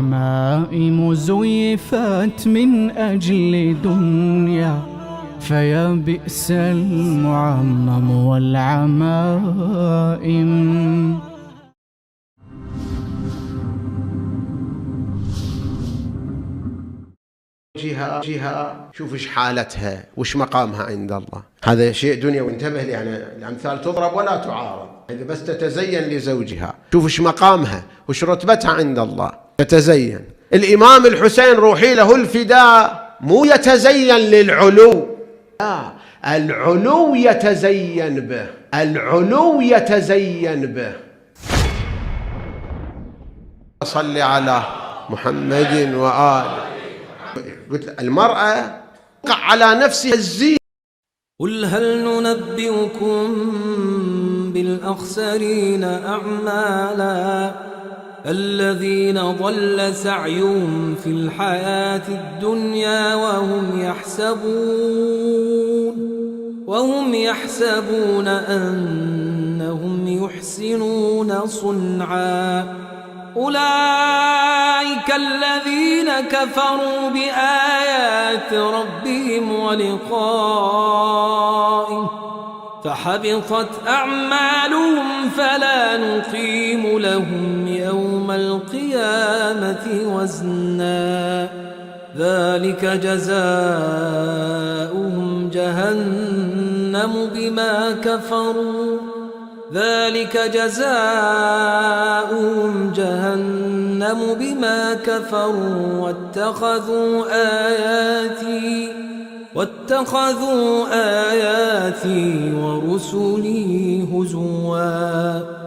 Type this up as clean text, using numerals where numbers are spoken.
عمائم زيفت من أجل دنيا، فيا بئس المعمم والعمائم. جهة شوف ايش حالتها وش مقامها عند الله. هذا شيء دنيا، وانتبه لي، يعني الأمثال تضرب ولا تعارض. إذا بس تتزين لزوجها، شوف ايش مقامها وش رتبتها عند الله، تتزين. الإمام الحسين روحي له الفداء مو يتزين للعلو، لا، العلو يتزين به، العلو يتزين به. صل على محمد وآله. قلت المرأة تقع على نفسها الزين. قل هل ننبئكم بالأخسرين أعمالا الذين ضل سعيهم في الحياة الدنيا وهم يحسبون أنهم يحسنون صنعا. أولئك الذين كفروا بآيات ربهم ولقائه فحبطت أعمالهم فلا نقيم لهم يوم القيامة وزنا. ذلك جزاؤهم جهنم بما كفروا واتخذوا آياتي ورسلي هزوا.